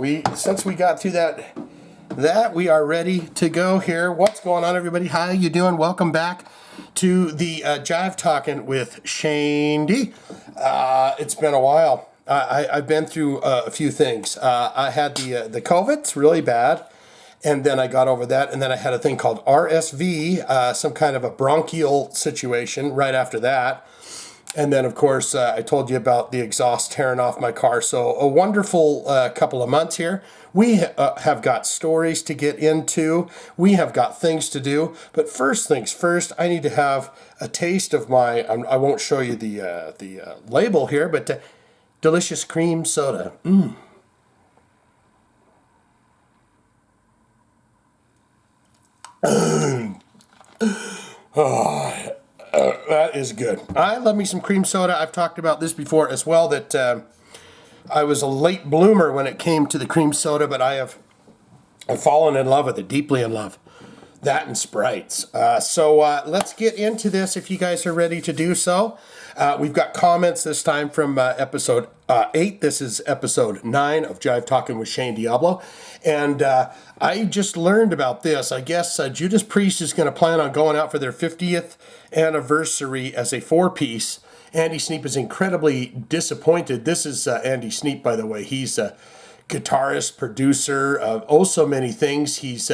Since we got through that we are ready to go here. What's going on, everybody? How you doing? Welcome back to the Jive Talkin with Shane D. It's been a while. I've been through a few things. I had the COVID. It's really bad. And then I got over that. And then I had a thing called RSV, some kind of a bronchial situation right after that. And then, of course, I told you about the exhaust tearing off my car. So a wonderful couple of months here. We have got stories to get into. We have got things to do. But first things first, I need to have a taste of my, I won't show you the label here, but delicious cream soda. That is good. I love me some cream soda. I've talked about this before as well, that I was a late bloomer when it came to the cream soda, but I've fallen in love with it, deeply in love. That and Sprites. So let's get into this if you guys are ready to do so. We've got comments this time from episode 8. This is episode 9 of Jive Talkin with Shane Diablo. And I just learned about this. I guess Judas Priest is going to plan on going out for their 50th anniversary as a 4-piece. Andy Sneap is incredibly disappointed. This is Andy Sneap, by the way. He's a guitarist, producer of so many things. He's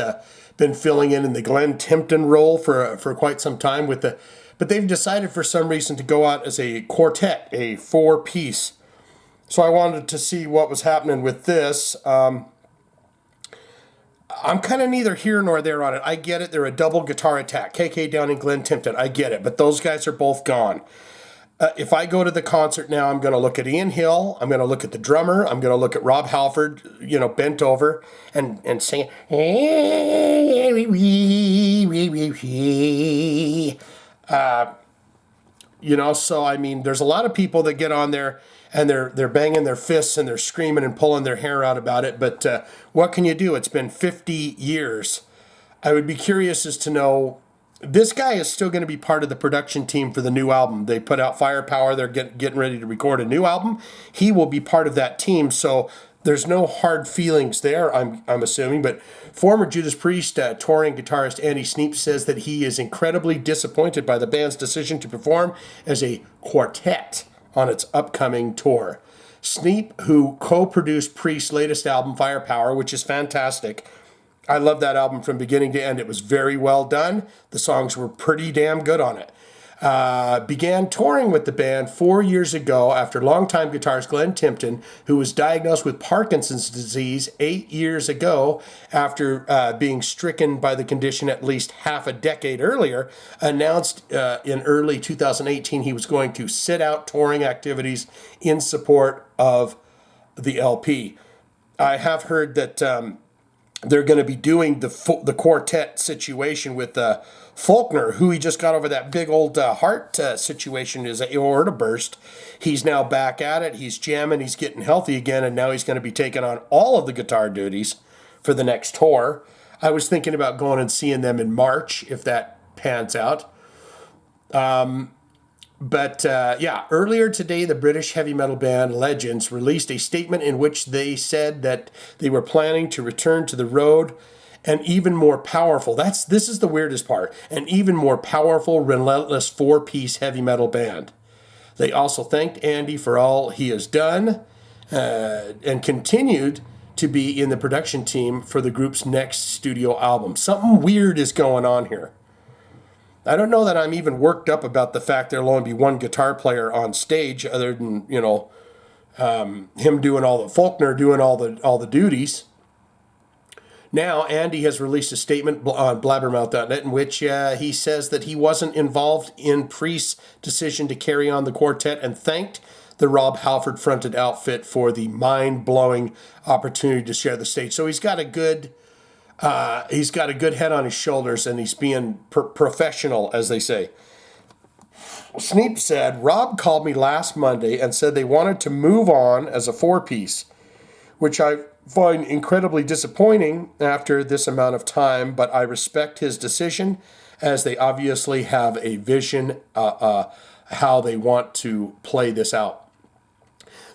been filling in the Glenn Tipton role for quite some time but they've decided for some reason to go out as a quartet, a 4-piece. So I wanted to see what was happening with this. I'm kind of neither here nor there on it. I get it. They're a double guitar attack. KK down and Glenn Tipton. I get it. But those guys are both gone. If I go to the concert now, I'm going to look at Ian Hill. I'm going to look at the drummer. I'm going to look at Rob Halford, bent over and singing. So I mean, there's a lot of people that get on there and they're banging their fists and they're screaming and pulling their hair out about it. But what can you do? It's been 50 years. I would be curious as to know. This guy is still going to be part of the production team for the new album. They put out Firepower. They're getting ready to record a new album. He will be part of that team. So there's no hard feelings there, I'm assuming. But former Judas Priest touring guitarist Andy Sneap says that he is incredibly disappointed by the band's decision to perform as a quartet on its upcoming tour. Sneap, who co-produced Priest's latest album, Firepower, which is fantastic. I love that album from beginning to end. It was very well done. The songs were pretty damn good on it. Began touring with the band 4 years ago after longtime guitarist Glenn Tipton, who was diagnosed with Parkinson's disease 8 years ago after being stricken by the condition at least half a decade earlier, announced in early 2018 he was going to sit out touring activities in support of the LP. I have heard that they're going to be doing the quartet situation with Faulkner, who he just got over that big old heart situation, his aorta burst. He's now back at it. He's jamming. He's getting healthy again, and now he's going to be taking on all of the guitar duties for the next tour. I was thinking about going and seeing them in March if that pans out. But earlier today, the British heavy metal band Legends released a statement in which they said that they were planning to return to the road an even more powerful, this is the weirdest part, an even more powerful, relentless 4-piece heavy metal band. They also thanked Andy for all he has done and continued to be in the production team for the group's next studio album. Something weird is going on here. I don't know that I'm even worked up about the fact there'll only be one guitar player on stage, other than him doing all the Faulkner doing all the duties. Now Andy has released a statement on blabbermouth.net in which he says that he wasn't involved in Priest's decision to carry on the quartet and thanked the Rob Halford fronted outfit for the mind-blowing opportunity to share the stage. So he's got a good head on his shoulders, and he's being professional, as they say. Sneap said, Rob called me last Monday and said they wanted to move on as a 4-piece, which I find incredibly disappointing after this amount of time, but I respect his decision as they obviously have a vision how they want to play this out.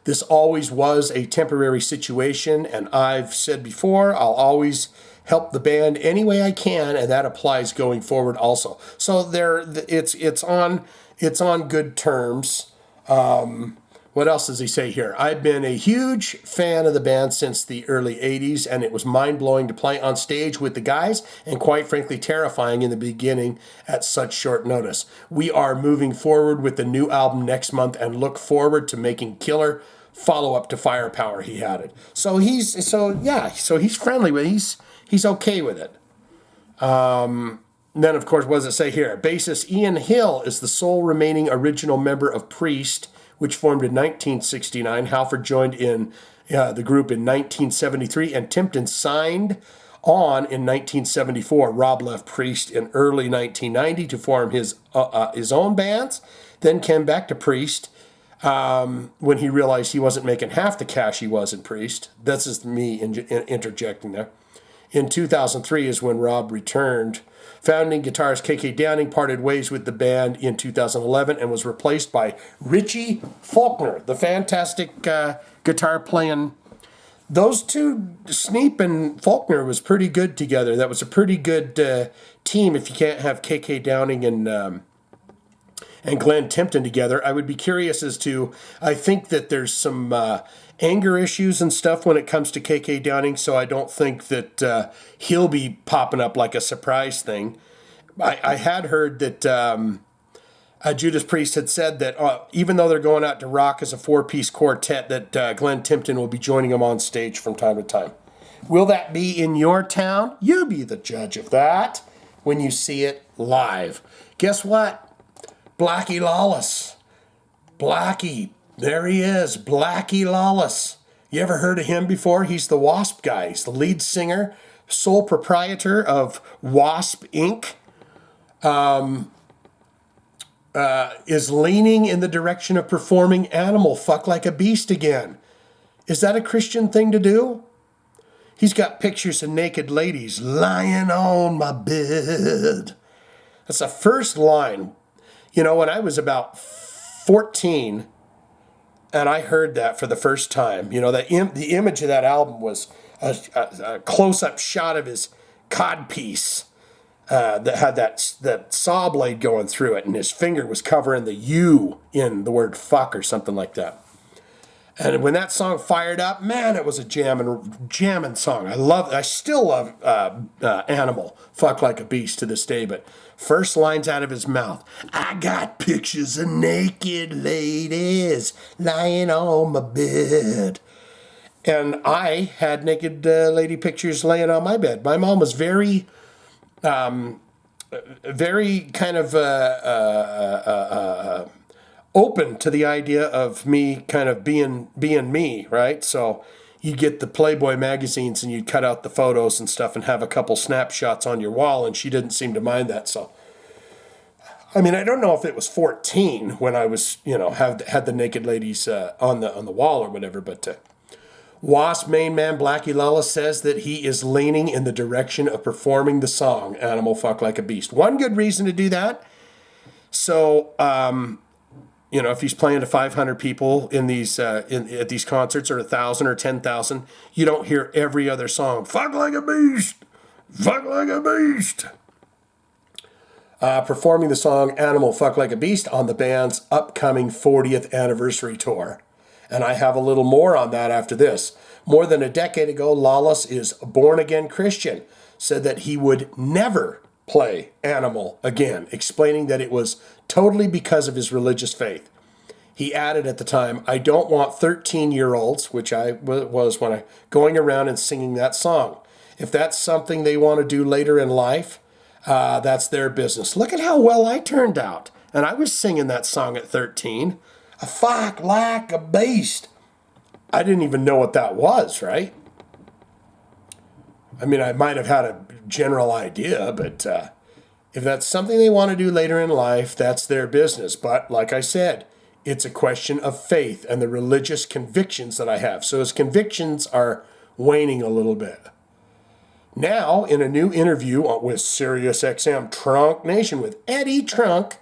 This always was a temporary situation, and I've said before, I'll always help the band any way I can, and that applies going forward also. So it's on good terms. What else does he say here? I've been a huge fan of the band since the early 80s, and it was mind-blowing to play on stage with the guys, and quite frankly terrifying in the beginning at such short notice. We are moving forward with the new album next month and look forward to making killer follow-up to Firepower, he added. So he's friendly with it. He's okay with it. Then, of course, what does it say here? Bassist Ian Hill is the sole remaining original member of Priest, which formed in 1969. Halford joined in the group in 1973, and Timpton signed on in 1974. Rob left Priest in early 1990 to form his own bands, then came back to Priest when he realized he wasn't making half the cash he was in Priest. This is me interjecting there. In 2003 is when Rob returned. Founding guitarist KK Downing parted ways with the band in 2011 and was replaced by Richie Faulkner, the fantastic guitar playing. Those two, Sneap and Faulkner, was pretty good together. That was a pretty good team if you can't have KK Downing and Glenn Timpton together. I would be curious as to, I think that there's some anger issues and stuff when it comes to KK Downing, so I don't think that he'll be popping up like a surprise thing. I had heard that Judas Priest had said that even though they're going out to rock as a four-piece quartet, that Glenn Timpton will be joining them on stage from time to time. Will that be in your town? You be the judge of that when you see it live. Guess what? Blackie Lawless. Blackie. There he is. Blackie Lawless. You ever heard of him before? He's the W.A.S.P guy. He's the lead singer, sole proprietor of W.A.S.P Inc. Is leaning in the direction of performing Animal, Fuck Like a Beast again. Is that a Christian thing to do? He's got pictures of naked ladies lying on my bed. That's the first line. You know, when I was about 14 and I heard that for the first time, you know, the image of that album was a close-up shot of his codpiece that had that saw blade going through it, and his finger was covering the U in the word fuck or something like that. And when that song fired up, man, it was a jamming song. I still love Animal, Fuck Like a Beast to this day, but first lines out of his mouth, I got pictures of naked ladies lying on my bed. And I had naked lady pictures laying on my bed. My mom was very kind of open to the idea of me kind of being me, right? So you get the Playboy magazines and you'd cut out the photos and stuff and have a couple snapshots on your wall, and she didn't seem to mind that. So, I mean, I don't know if it was 14 when I was, you know, had the naked ladies on the wall or whatever, but W.A.S.P main man Blackie Lawless says that he is leaning in the direction of performing the song Animal, Fuck Like a Beast. One good reason to do that, so you know, if he's playing to 500 people in these at these concerts, or 1,000 or 10,000, you don't hear every other song, fuck like a beast, fuck like a beast. Performing the song Animal, Fuck Like a Beast on the band's upcoming 40th anniversary tour. And I have a little more on that after this. More than a decade ago, Lawless is a born-again Christian, said that he would never play Animal again, explaining that it was totally because of his religious faith. He added at the time, I don't want 13-year-olds, which I was when I going around and singing that song. If that's something they want to do later in life, that's their business. Look at how well I turned out. And I was singing that song at 13. A fuck like a beast. I didn't even know what that was, right? I mean, I might have had a general idea, but if that's something they want to do later in life, that's their business. But like I said, it's a question of faith and the religious convictions that I have. So his convictions are waning a little bit. Now, in a new interview with SiriusXM Trunk Nation with Eddie Trunk,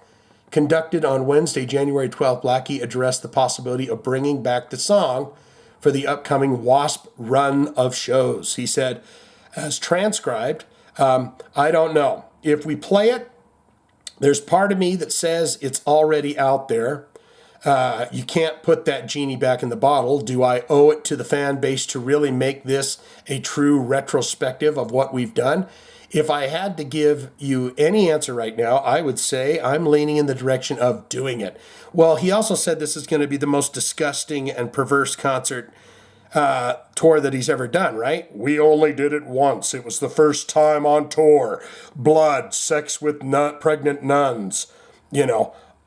conducted on Wednesday, January 12th, Blackie addressed the possibility of bringing back the song for the upcoming W.A.S.P run of shows. He said, as transcribed, I don't know. If we play it, there's part of me that says it's already out there. You can't put that genie back in the bottle. Do I owe it to the fan base to really make this a true retrospective of what we've done? If I had to give you any answer right now, I would say I'm leaning in the direction of doing it. Well, he also said this is going to be the most disgusting and perverse concert tour that he's ever done, right? We only did it once. It was the first time on tour. Blood, sex with pregnant nuns,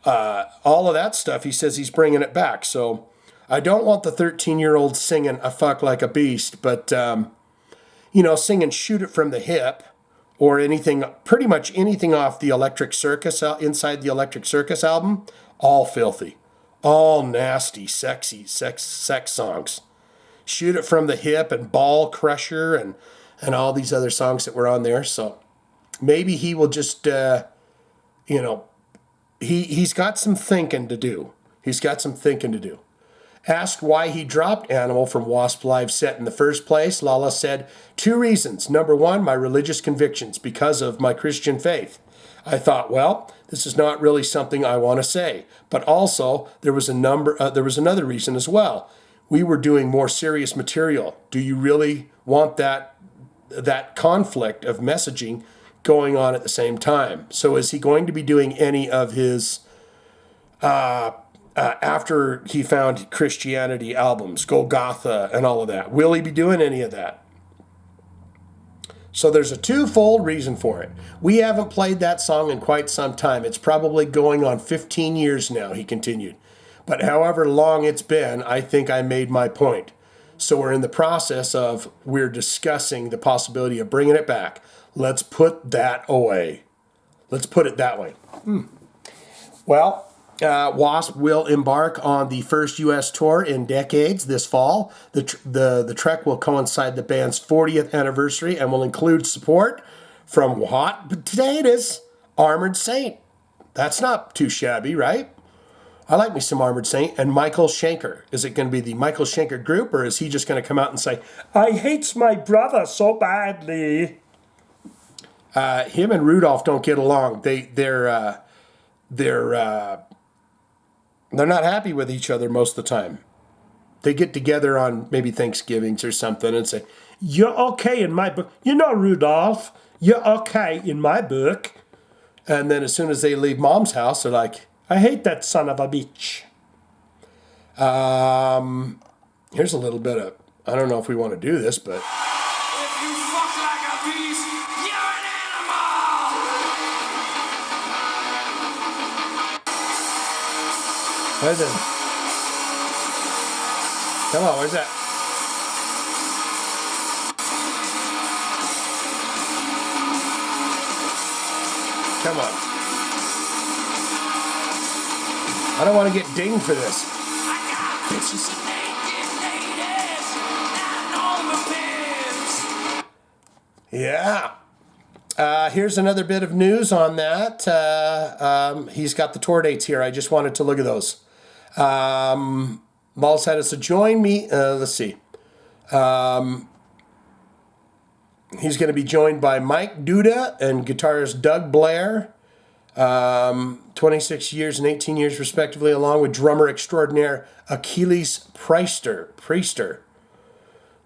all of that stuff. He says he's bringing it back. So I don't want the 13-year-old singing "I Fuck Like a Beast," but, singing "Shoot It From the Hip" or anything, pretty much anything off the Electric Circus, inside the Electric Circus album, all filthy, all nasty, sexy, sex songs. "Shoot It From the Hip" and "Ball Crusher" and all these other songs that were on there. So maybe he will just, he's got some thinking to do. Asked why he dropped Animal from W.A.S.P live set in the first place, Lala said, 2 reasons. Number 1, my religious convictions because of my Christian faith. I thought, well, this is not really something I want to say. But also, there was another reason as well. We were doing more serious material. Do you really want that conflict of messaging going on at the same time? So is he going to be doing any of his after he found Christianity albums, Golgotha and all of that? Will he be doing any of that? So there's a twofold reason for it. We haven't played that song in quite some time. It's probably going on 15 years now, he continued. But however long it's been, I think I made my point. So we're in the process of, we're discussing the possibility of bringing it back. Let's put that away. Let's put it that way. Well, W.A.S.P will embark on the first U.S. tour in decades this fall. The trek will coincide the band's 40th anniversary and will include support from hot potatoes, Armored Saint. That's not too shabby, right? I like me some Armored Saint. And Michael Schenker. Is it going to be the Michael Schenker group, or is he just going to come out and say, "I hates my brother so badly"? Him and Rudolph don't get along. They're not happy with each other most of the time. They get together on maybe Thanksgivings or something and say, "You're okay in my book. Rudolph, you're okay in my book." And then as soon as they leave Mom's house, they're like, "I hate that son of a bitch." Here's a little bit of, I don't know if we want to do this, but... If you fuck like a beast, you're an animal! Where's it? Come on, where's that? Come on. I don't want to get dinged for this. I got bitches and naked ladies and all the pimps. Yeah. Here's another bit of news on that. He's got the tour dates here. I just wanted to look at those. Ball said us to join me. Let's see. He's going to be joined by Mike Duda and guitarist Doug Blair. 26 years and 18 years respectively, along with drummer extraordinaire Achilles Priester.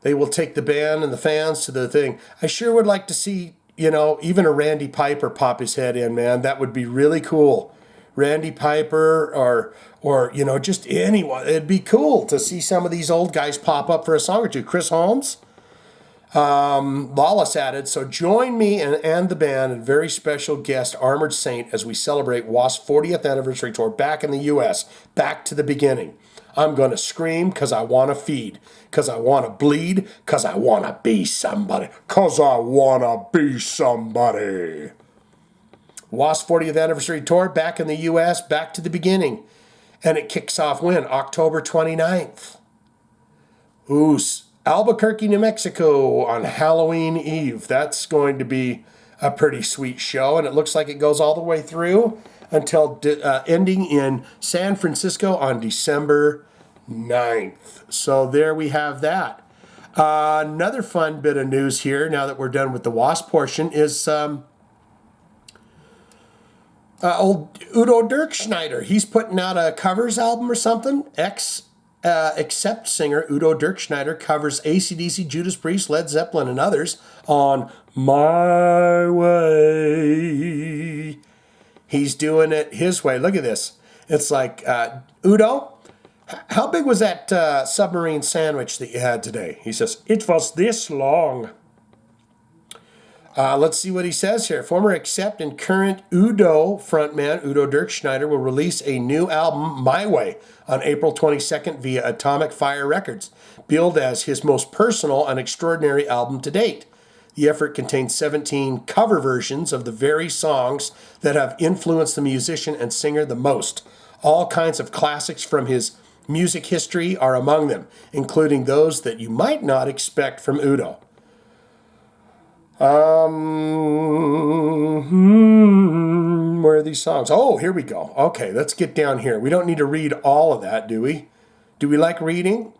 They will take the band and the fans to the thing. I sure would like to see, even a Randy Piper pop his head in, man. That would be really cool. Randy Piper or just anyone. It'd be cool to see some of these old guys pop up for a song or two. Chris Holmes. Lawless added, so join me and the band and very special guest Armored Saint as we celebrate W.A.S.P 40th anniversary tour back in the U.S., back to the beginning. I'm going to scream because I want to feed, because I want to bleed, because I want to be somebody, because I want to be somebody. W.A.S.P 40th anniversary tour back in the U.S., back to the beginning. And it kicks off when? October 29th. Ooh, Albuquerque, New Mexico on Halloween Eve. That's going to be a pretty sweet show, and it looks like it goes all the way through until ending in San Francisco on December 9th. So there we have that. Another fun bit of news here, now that we're done with the W.A.S.P portion, is old Udo Dirkschneider. He's putting out a covers album or something. Except singer Udo Dirkschneider covers AC/DC, Judas Priest, Led Zeppelin, and others on My Way. He's doing it his way. Look at this. It's like, Udo, how big was that submarine sandwich that you had today? He says, it was this long. Let's see what he says here. Former Accept and current Udo frontman Udo Dirkschneider will release a new album, My Way, on April 22nd via Atomic Fire Records, billed as his most personal and extraordinary album to date. The effort contains 17 cover versions of the very songs that have influenced the musician and singer the most. All kinds of classics from his music history are among them, including those that you might not expect from Udo. Where are these songs? Oh, here we go. Okay, let's get down here. We don't need to read all of that, do we? Do we like reading?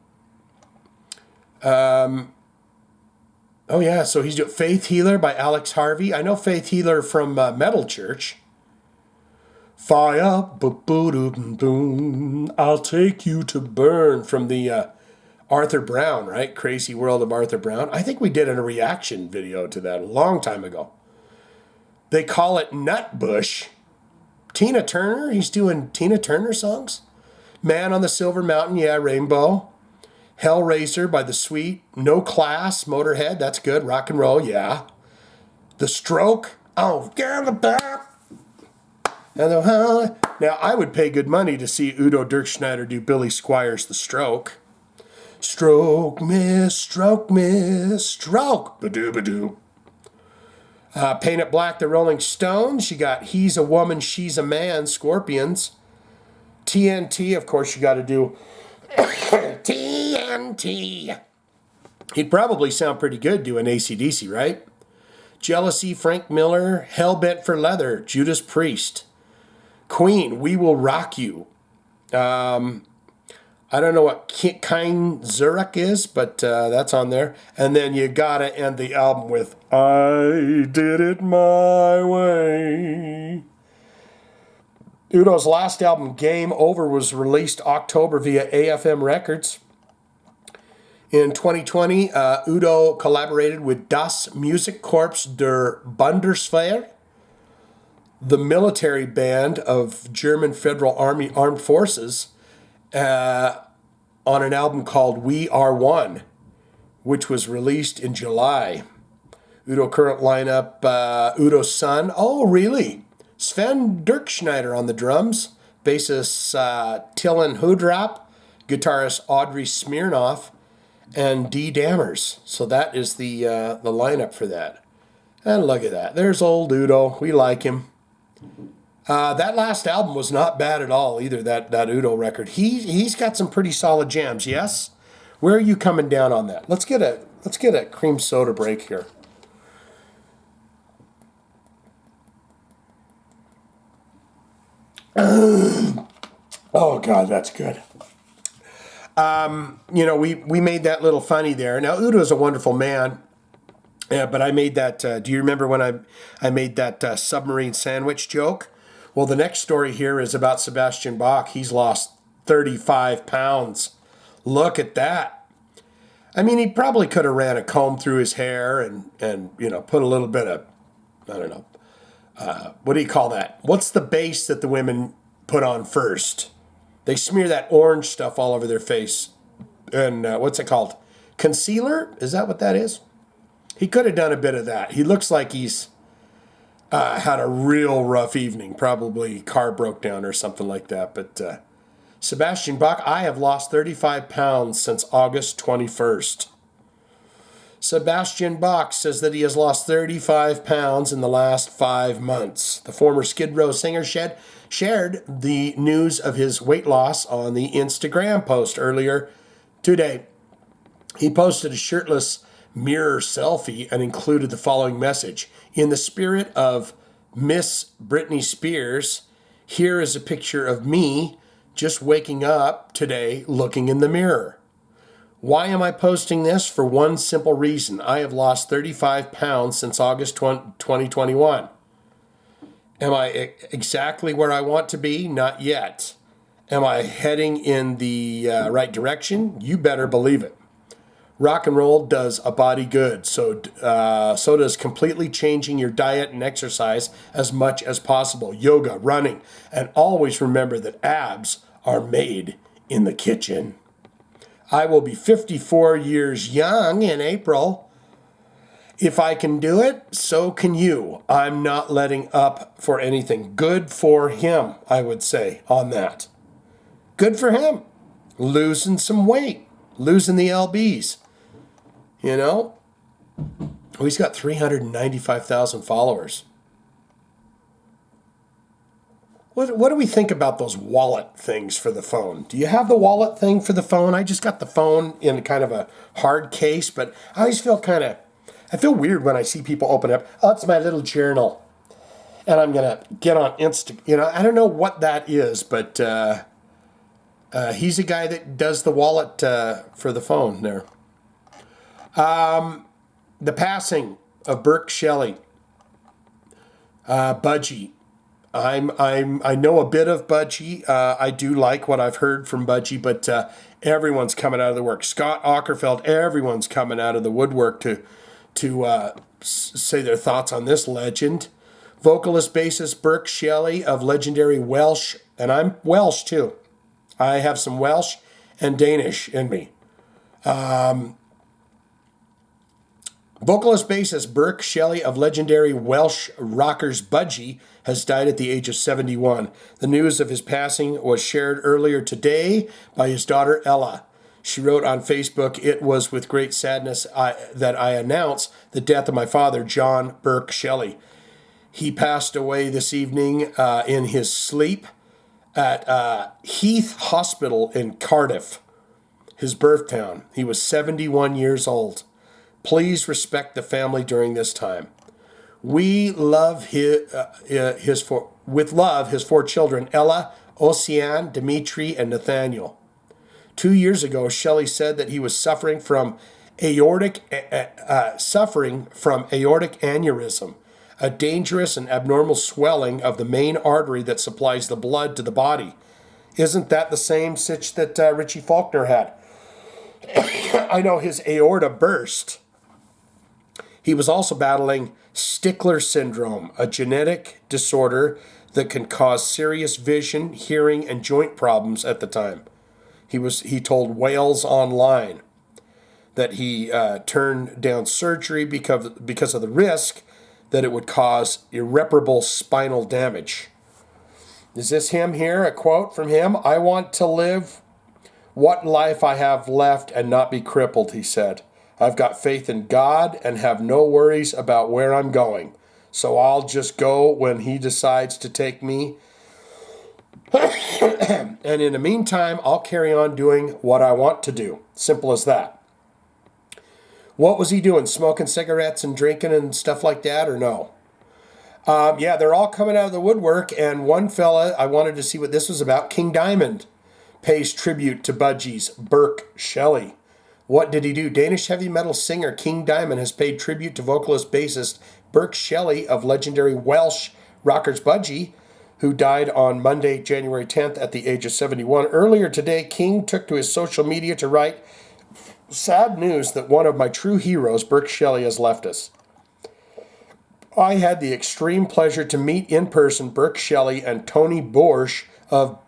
Oh yeah, so he's doing Faith Healer by Alex Harvey. I know Faith Healer from Metal Church. Fire, boom, I'll take you to burn from the Arthur Brown, right? Crazy World of Arthur Brown. I think we did a reaction video to that a long time ago. They call it Nutbush. Tina Turner, he's doing Tina Turner songs. Man on the Silver Mountain, yeah, Rainbow. Hellraiser by The Sweet. No Class, Motorhead, that's good. Rock and roll, yeah. The Stroke, oh, get the back. Now, I would pay good money to see Udo Dirkschneider do Billy Squires' The Stroke. Stroke me, stroke me, stroke. Badoo. Paint It Black, the Rolling Stones. You got He's a Woman, She's a Man, Scorpions. TNT, of course, you got to do TNT. He'd probably sound pretty good doing AC/DC, right? Jealousy, Frank Miller. Hellbent for Leather, Judas Priest. Queen, We Will Rock You. I don't know what Kein Zurich is, but that's on there. And then you gotta end the album with I Did It My Way. Udo's last album, Game Over, was released October via AFM Records. In 2020, Udo collaborated with Das Musikkorps der Bundeswehr, the military band of German Federal Army Armed Forces, on an album called We Are One, which was released in July. Udo current lineup, Udo's son. Oh, really? Sven Dirkschneider on the drums, bassist Tillen Hudrap, guitarist Audrey Smirnoff, and Dee Dammers. So that is the lineup for that. And look at that. There's old Udo. We like him. That last album was not bad at all either, that Udo record. He's got some pretty solid jams, yes? Where are you coming down on that? Let's get a cream soda break here. Oh God, that's good. We made that little funny there. Now Udo's a wonderful man. Yeah, but I made that, do you remember when I made that submarine sandwich joke? Well, the next story here is about Sebastian Bach. He's lost 35 pounds. Look at that. I mean, he probably could have ran a comb through his hair and put a little bit of, I don't know, what do you call that? What's the base that the women put on first? They smear that orange stuff all over their face. And what's it called? Concealer? Is that what that is? He could have done a bit of that. He looks like he's had a real rough evening. Probably car broke down or something like that. But Sebastian Bach, I have lost 35 pounds since August 21st. Sebastian Bach says that he has lost 35 pounds in the last 5 months. The former Skid Row singer shared the news of his weight loss on the Instagram post earlier today. He posted a shirtless mirror selfie and included the following message. In the spirit of Miss Britney Spears, Here is a picture of me just waking up today looking in the mirror. Why am I posting this? For one simple reason. I have lost 35 pounds since August 2021. Am I exactly where I want to be? Not yet. Am I heading in the right direction? You better believe it. Rock and roll does a body good, so does completely changing your diet and exercise as much as possible. Yoga, running, and always remember that abs are made in the kitchen. I will be 54 years young in April. If I can do it, so can you. I'm not letting up for anything. Good for him, I would say, on that. Good for him. Losing some weight. Losing the LBs. You know? Oh, he's got 395,000 followers. What do we think about those wallet things for the phone? Do you have the wallet thing for the phone? I just got the phone in kind of a hard case, but I always feel I feel weird when I see people open up. Oh, it's my little journal. And I'm going to get on Insta. You know, I don't know what that is, but he's a guy that does the wallet for the phone there. The passing of Burke Shelley. Budgie. I know a bit of Budgie. I do like what I've heard from Budgie, but everyone's coming out of the work. Scott Ockerfeld, everyone's coming out of the woodwork to say their thoughts on this legend. Vocalist bassist Burke Shelley of legendary Welsh, and I'm Welsh too. I have some Welsh and Danish in me. Vocalist bassist Burke Shelley of legendary Welsh rockers Budgie has died at the age of 71. The news of his passing was shared earlier today by his daughter Ella. She wrote on Facebook, "It was with great sadness that I announce the death of my father, John Burke Shelley. He passed away this evening in his sleep at Heath Hospital in Cardiff, his birth town. He was 71 years old. Please respect the family during this time. We love his four children, Ella, Ocean, Dimitri, and Nathaniel." 2 years ago, Shelley said that he was suffering from aortic aneurysm, a dangerous and abnormal swelling of the main artery that supplies the blood to the body. Isn't that the same sitch that Richie Faulkner had? I know his aorta burst. He was also battling Stickler syndrome, a genetic disorder that can cause serious vision, hearing, and joint problems at the time. He told Wales Online that he turned down surgery because of the risk that it would cause irreparable spinal damage. Is this him here? A quote from him? "I want to live what life I have left and not be crippled," he said. "I've got faith in God and have no worries about where I'm going. So I'll just go when he decides to take me. And in the meantime, I'll carry on doing what I want to do." Simple as that. What was he doing? Smoking cigarettes and drinking and stuff like that, or no? Yeah, they're all coming out of the woodwork. And one fella, I wanted to see what this was about. King Diamond pays tribute to Budgie's Burke Shelley. What did he do? Danish heavy metal singer King Diamond has paid tribute to vocalist bassist Burke Shelley of legendary Welsh rockers Budgie, who died on Monday, January 10th at the age of 71. Earlier today, King took to his social media to write, "Sad news that one of my true heroes, Burke Shelley, has left us. I had the extreme pleasure to meet in person Burke Shelley and Tony Borsch of,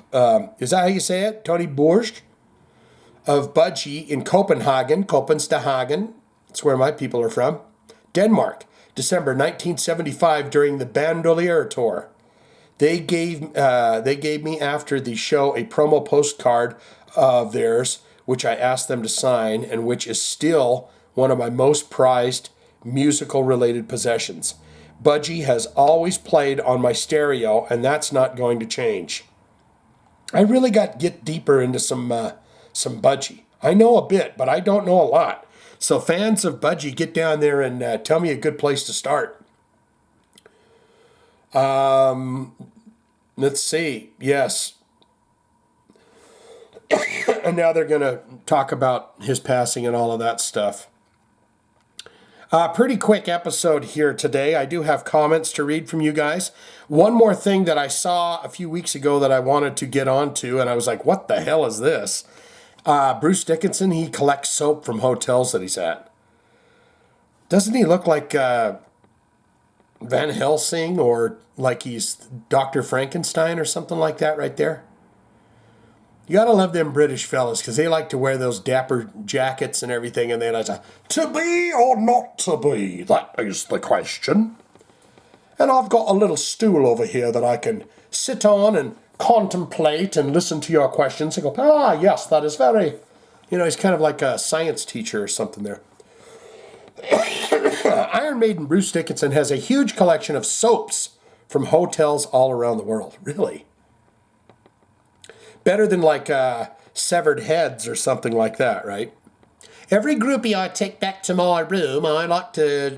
is that how you say it? Tony Borsch of Budgie in Copenhagen, that's where my people are from, Denmark, December 1975 during the Bandolier tour. They gave me after the show a promo postcard of theirs, which I asked them to sign, and which is still one of my most prized musical-related possessions. Budgie has always played on my stereo, and that's not going to change." I really got to get deeper into some Budgie. I know a bit, but I don't know a lot. So fans of Budgie, get down there and tell me a good place to start. Let's see. Yes. And now they're going to talk about his passing and all of that stuff. Pretty quick episode here today. I do have comments to read from you guys. One more thing that I saw a few weeks ago that I wanted to get onto, and I was like, what the hell is this? Bruce Dickinson, he collects soap from hotels that he's at. Doesn't he look like Van Helsing, or like he's Dr. Frankenstein or something like that right there? You gotta love them British fellas, because they like to wear those dapper jackets and everything, and they like to be or not to be, that is the question. And I've got a little stool over here that I can sit on and contemplate and listen to your questions and go, yes, that is very... he's kind of like a science teacher or something there. Iron Maiden Bruce Dickinson has a huge collection of soaps from hotels all around the world. Really? Better than like Severed Heads or something like that, right? Every groupie I take back to my room, I like to,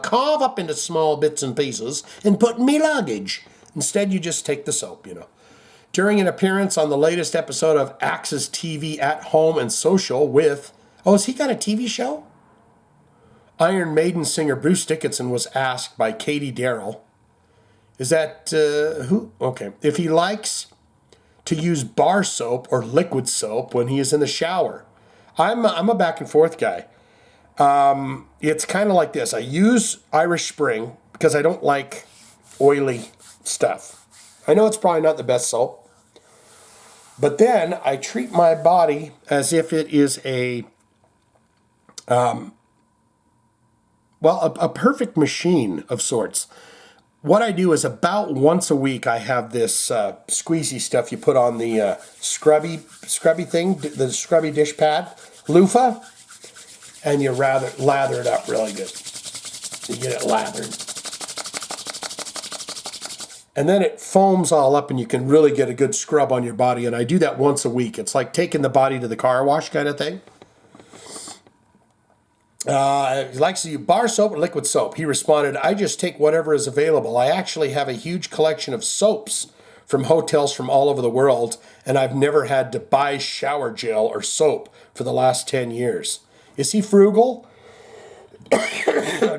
carve up into small bits and pieces and put in me luggage. Instead, you just take the soap, During an appearance on the latest episode of Axis TV at Home and Social with... has he got a TV show? Iron Maiden singer Bruce Dickinson was asked by Katie Darrell, is that, who? Okay. If he likes to use bar soap or liquid soap when he is in the shower. I'm a back and forth guy. It's kind of like this. I use Irish Spring because I don't like oily stuff. I know it's probably not the best soap, but then I treat my body as if it is a perfect machine of sorts. What I do is about once a week, I have this squeezy stuff you put on the scrubby thing, the scrubby dish pad, loofah, and you lather it up really good. You get it lathered. And then it foams all up and you can really get a good scrub on your body. And I do that once a week. It's like taking the body to the car wash kind of thing. He likes to use bar soap or liquid soap. He responded, I just take whatever is available. I actually have a huge collection of soaps from hotels from all over the world, and I've never had to buy shower gel or soap for the last 10 years. Is he frugal?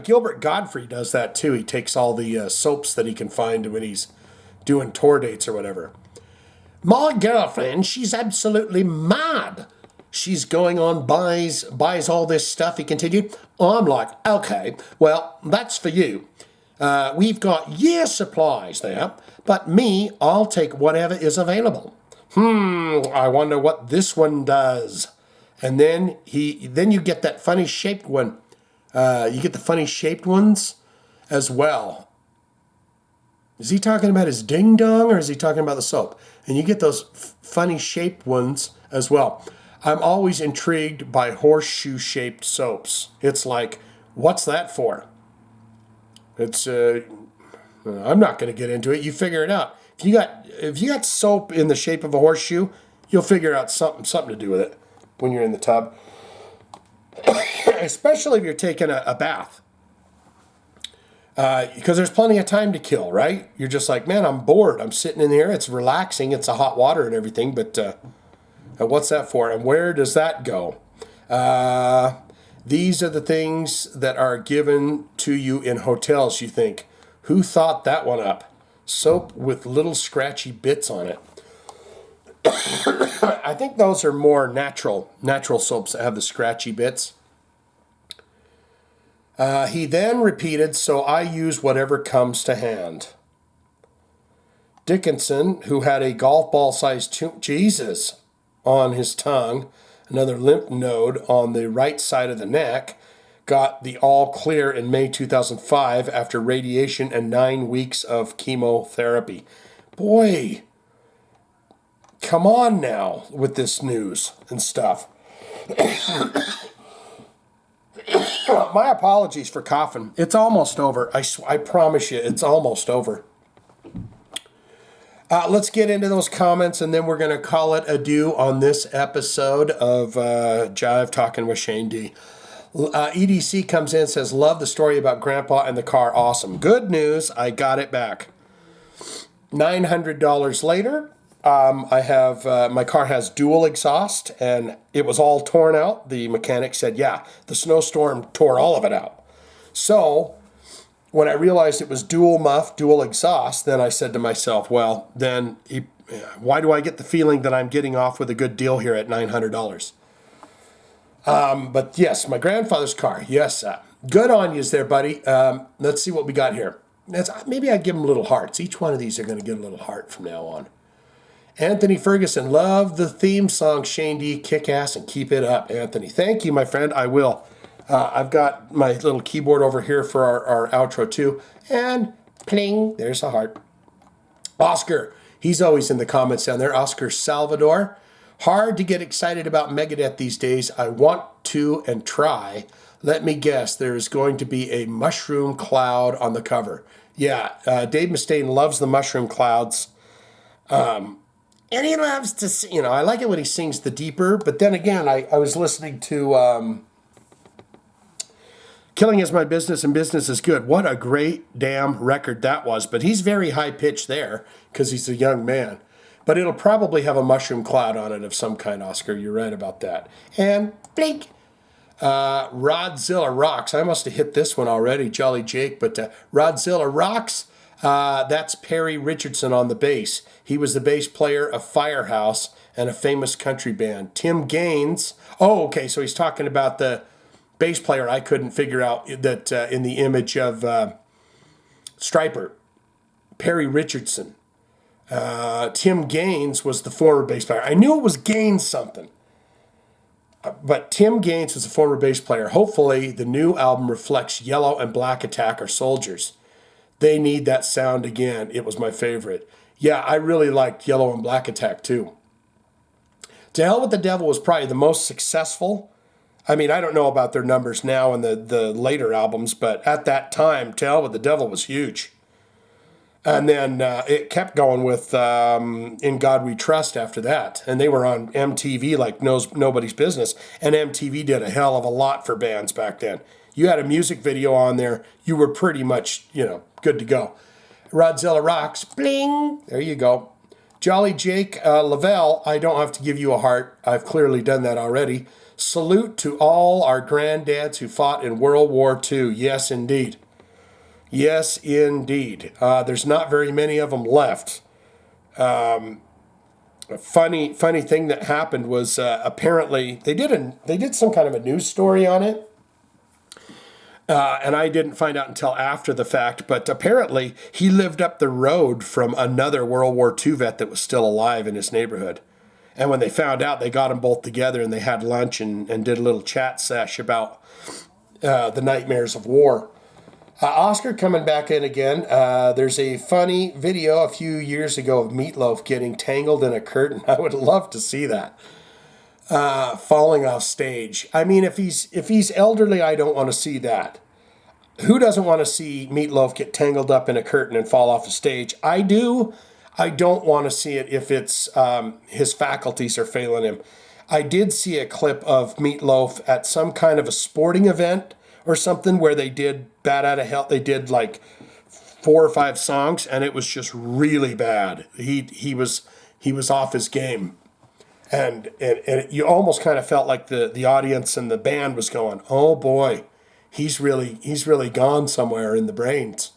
Gilbert Godfrey does that too. He takes all the soaps that he can find when he's doing tour dates or whatever. My girlfriend, she's absolutely mad. She's going on, buys all this stuff, he continued. I'm like, okay, well, that's for you. We've got year supplies there, but me, I'll take whatever is available. I wonder what this one does. And then you get that funny shaped one. You get the funny shaped ones as well. Is he talking about his ding dong or is he talking about the soap? And you get those funny shaped ones as well. I'm always intrigued by horseshoe-shaped soaps. It's like, what's that for? It's, I'm not going to get into it. You figure it out. If you got soap in the shape of a horseshoe, you'll figure out something to do with it when you're in the tub. Especially if you're taking a bath. Because there's plenty of time to kill, right? You're just like, man, I'm bored. I'm sitting in here. It's relaxing. It's a hot water and everything, but... what's that for? And where does that go? These are the things that are given to you in hotels, you think. Who thought that one up? Soap with little scratchy bits on it. I think those are more natural soaps that have the scratchy bits. He then repeated, so I use whatever comes to hand. Dickinson, who had a golf ball sized Jesus on his tongue, another lymph node on the right side of the neck, got the all clear in May 2005 after radiation and 9 weeks of chemotherapy. Boy, come on now with this news and stuff. My apologies for coughing. It's almost over. I promise you, it's almost over. Let's get into those comments, and then we're going to call it adieu on this episode of Jive Talkin with Shane D. EDC comes in and says, love the story about Grandpa and the car. Awesome. Good news. I got it back. $900 later, I have my car has dual exhaust, and it was all torn out. The mechanic said, yeah, the snowstorm tore all of it out. So when I realized it was dual muff, dual exhaust, then I said to myself, well, then why do I get the feeling that I'm getting off with a good deal here at $900? But yes, my grandfather's car. Yes, good on yous there, buddy. Let's see what we got here. Maybe I give them little hearts. Each one of these are going to get a little heart from now on. Anthony Ferguson, love the theme song, Shane D. Kick ass and keep it up, Anthony. Thank you, my friend. I will. I've got my little keyboard over here for our outro too. And pling, there's a heart. Oscar, he's always in the comments down there. Oscar Salvador. Hard to get excited about Megadeth these days. I want to and try. Let me guess, there's going to be a mushroom cloud on the cover. Yeah, Dave Mustaine loves the mushroom clouds. And he loves to sing, I like it when he sings the deeper, but then again, I was listening to Killing Is My Business and Business Is Good. What a great damn record that was, but he's very high-pitched there because he's a young man. But it'll probably have a mushroom cloud on it of some kind, Oscar. You're right about that. And blink. Rodzilla Rocks. I must have hit this one already, Jolly Jake, but Rodzilla Rocks, that's Perry Richardson on the bass. He was the bass player of Firehouse and a famous country band. Tim Gaines. Oh, okay, so he's talking about the bass player I couldn't figure out that in the image of Stryper. Perry Richardson. Tim Gaines was the former bass player. I knew it was Gaines something. But Tim Gaines was a former bass player. Hopefully, the new album reflects Yellow and Black Attack are soldiers. They need that sound again. It was my favorite. Yeah, I really liked Yellow and Black Attack, too. To Hell with the Devil was probably the most successful. I mean, I don't know about their numbers now in the later albums, but at that time, To Hell with the Devil was huge. And then it kept going with In God We Trust after that. And they were on MTV like nobody's business. And MTV did a hell of a lot for bands back then. You had a music video on there, you were pretty much, good to go. Rodzilla Rocks, bling, there you go. Jolly Jake Lavelle, I don't have to give you a heart. I've clearly done that already. Salute to all our granddads who fought in World War II. Yes, indeed. Yes, indeed. There's not very many of them left. A funny thing that happened was apparently they did some kind of a news story on it, and I didn't find out until after the fact. But apparently he lived up the road from another World War II vet that was still alive in his neighborhood. And when they found out, they got them both together and they had lunch and did a little chat sesh about the nightmares of war. Oscar coming back in again. There's a funny video a few years ago of Meatloaf getting tangled in a curtain. I would love to see that. Falling off stage. I mean, if he's elderly, I don't want to see that. Who doesn't want to see Meatloaf get tangled up in a curtain and fall off a stage? I do. I don't want to see it if it's his faculties are failing him. I did see a clip of Meatloaf at some kind of a sporting event or something where they did Bat Out of Hell. They did like 4 or 5 songs, and it was just really bad. He was off his game, and you almost kind of felt like the audience and the band was going, "Oh boy, he's really gone somewhere in the brains."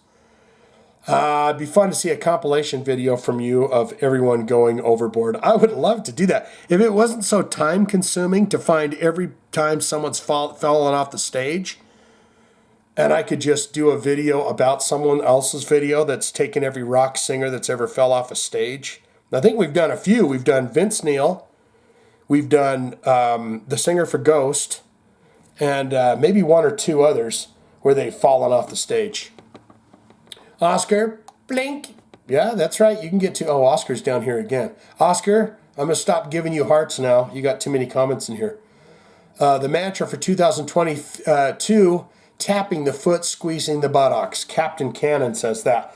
It'd be fun to see a compilation video from you of everyone going overboard. I would love to do that. If it wasn't so time consuming to find every time someone's fallen off the stage, and I could just do a video about someone else's video that's taken every rock singer that's ever fell off a stage. I think we've done a few. We've done Vince Neil. We've done the singer for Ghost, and maybe 1 or 2 others where they've fallen off the stage. Oscar, blink. Yeah, that's right. You can get to... Oh, Oscar's down here again. Oscar, I'm going to stop giving you hearts now. You got too many comments in here. The mantra for 2022, tapping the foot, squeezing the buttocks. Captain Cannon says that.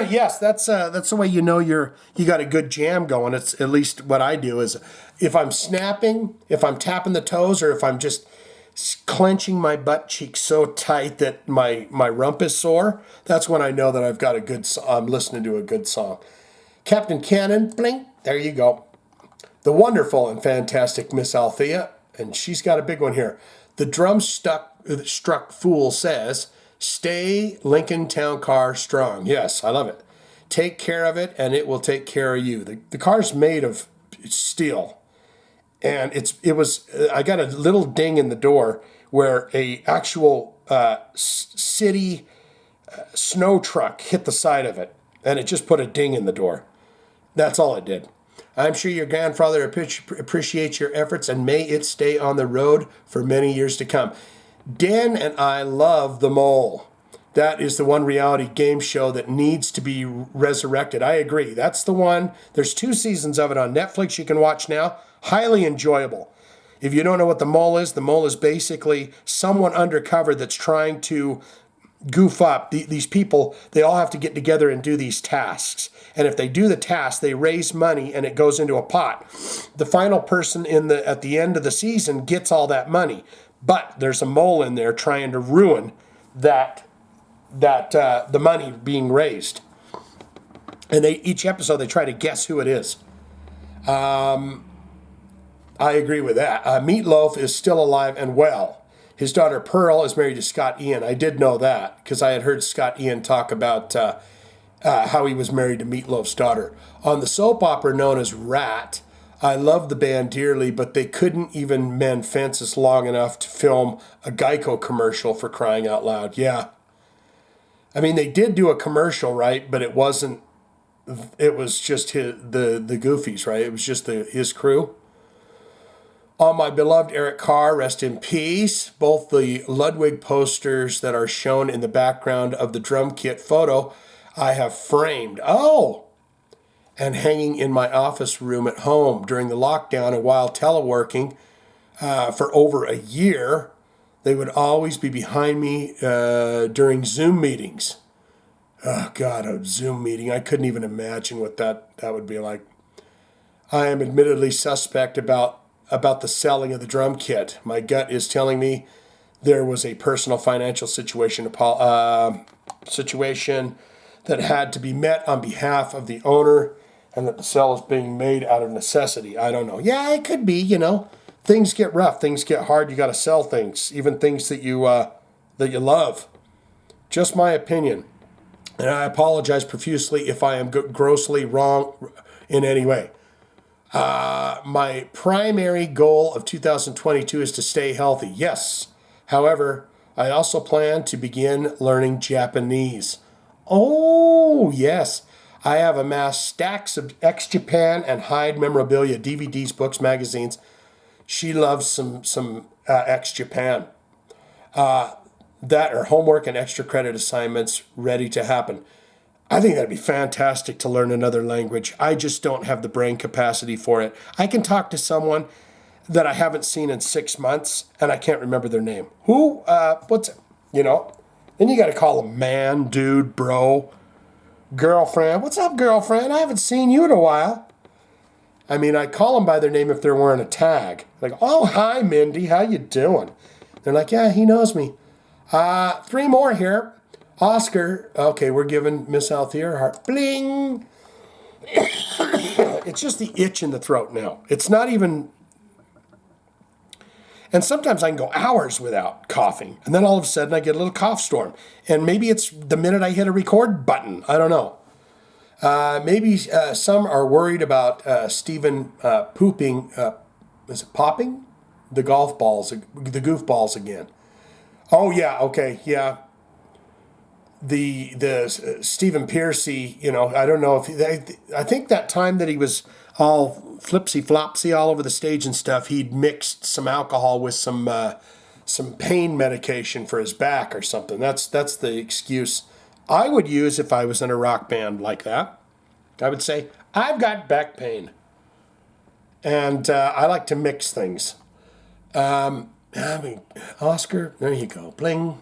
Yes, that's the way you know you got a good jam going. It's at least what I do is if I'm snapping, if I'm tapping the toes, or if I'm just clenching my butt cheek so tight that my rump is sore, that's when I know that I've got I'm listening to a good song. Captain Cannon, bling, there you go. The wonderful and fantastic Miss Althea, and she's got a big one here. The struck fool says, stay Lincoln Town Car strong. Yes, I love it. Take care of it, and it will take care of you. The car's made of steel, and I got a little ding in the door where a actual city snow truck hit the side of it, and it just put a ding in the door. That's all it did. I'm sure your grandfather appreciates your efforts, and may it stay on the road for many years to come. Dan and I love The Mole. That is the one reality game show that needs to be resurrected. I agree. That's the one. There's 2 seasons of it on Netflix you can watch now. Highly enjoyable. If you don't know what The Mole is basically someone undercover that's trying to goof up. These people, they all have to get together and do these tasks. And if they do the task, they raise money and it goes into a pot. The final person at the end of the season gets all that money. But there's a mole in there trying to ruin the money being raised. And each episode they try to guess who it is. I agree with that. Meatloaf is still alive and well. His daughter Pearl is married to Scott Ian. I did know that because I had heard Scott Ian talk about how he was married to Meatloaf's daughter. On the soap opera known as Rat, I love the band dearly, but they couldn't even mend fences long enough to film a Geico commercial, for crying out loud. Yeah. I mean, they did do a commercial, right? But it was just the Goofies, right? It was just his crew. On my beloved Eric Carr, rest in peace. Both the Ludwig posters that are shown in the background of the drum kit photo I have framed. Oh! And hanging in my office room at home during the lockdown and while teleworking for over a year. They would always be behind me during Zoom meetings. Oh, God, a Zoom meeting. I couldn't even imagine what that would be like. I am admittedly suspect about the selling of the drum kit. My gut is telling me there was a personal financial situation that had to be met on behalf of the owner and that the sale is being made out of necessity. I don't know. Yeah, it could be, Things get rough. Things get hard. You got to sell things, even things that you love. Just my opinion. And I apologize profusely if I am grossly wrong in any way. My primary goal of 2022 is to stay healthy. Yes. However, I also plan to begin learning Japanese. Oh, yes. I have amassed stacks of ex-Japan and Hyde memorabilia, DVDs, books, magazines. She loves some ex-Japan. That are homework and extra credit assignments ready to happen. I think that'd be fantastic to learn another language. I just don't have the brain capacity for it. I can talk to someone that I haven't seen in 6 months, and I can't remember their name. Who? What's it? Then you got to call them man, dude, bro, girlfriend. What's up, girlfriend? I haven't seen you in a while. I mean, I call them by their name if they're wearing a tag. Like, oh, hi, Mindy. How you doing? They're like, yeah, he knows me. 3 more here. Oscar. Okay, we're giving Miss Althea her heart. Bling. It's just the itch in the throat now. It's not even... And sometimes I can go hours without coughing. And then all of a sudden I get a little cough storm. And maybe it's the minute I hit a record button. I don't know. Maybe some are worried about Stephen pooping. Is it popping? The the goofballs again. Oh, yeah, okay, yeah. The Stephen Piercy, I don't know if... I think that time that he was all flipsy-flopsy all over the stage and stuff, he'd mixed some alcohol with some pain medication for his back or something. That's the excuse I would use if I was in a rock band like that. I would say, I've got back pain. And I like to mix things. Oscar, there you go. Bling.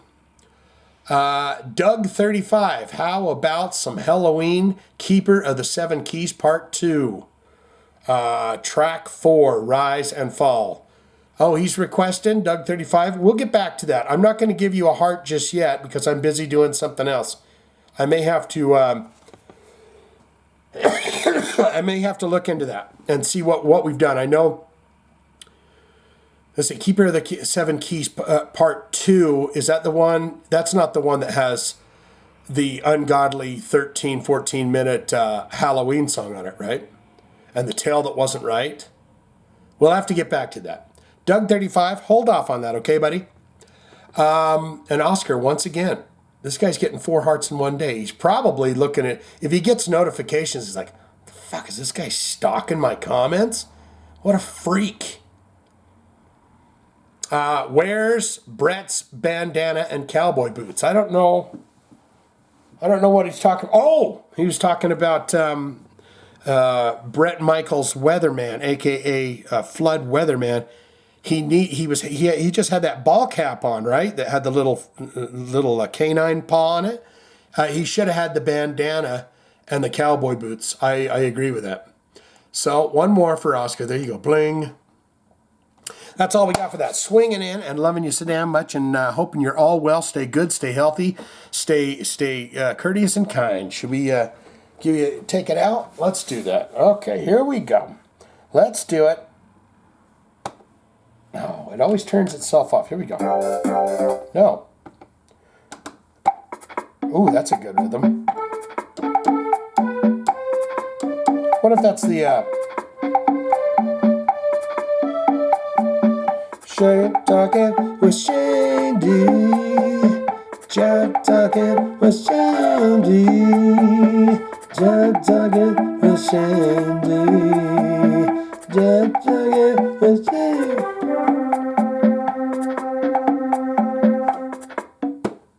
Doug 35. How about some Halloween Keeper of the Seven Keys Part 2? Track 4, Rise and Fall. Oh, he's requesting Doug35. We'll get back to that. I'm not going to give you a heart just yet because I'm busy doing something else. I may have to I may have to look into that and see what we've done. I know. Let's see, Keeper of the Seven Keys Part 2. Is that the one? That's not the one that has the ungodly 13, 14-minute Halloween song on it, right? And the tale that wasn't right. We'll have to get back to that. Doug35, hold off on that, okay, buddy? And Oscar, once again, this guy's getting 4 hearts in one day. He's probably looking at, if he gets notifications, he's like, the fuck, is this guy stalking my comments? What a freak. Wears Brett's bandana and cowboy boots. I don't know what he's talking. Oh, he was talking about Brett Michaels Weatherman, aka Flood Weatherman. He just had that ball cap on, right? That had the little canine paw on it. He should have had the bandana and the cowboy boots. I agree with that. So one more for Oscar. There you go. Bling. That's all we got for that. Swinging in and loving you so damn much, and hoping you're all well. Stay good, stay healthy, stay courteous and kind. Should we take it out? Let's do that. Okay, here we go. Let's do it. No, it always turns itself off. Here we go. No. Ooh, that's a good rhythm. What if that's the Shane Talkin with Shane D. Jive Talkin with Shane D. Jive Talkin with Shane D. Jive Talkin with Shane D.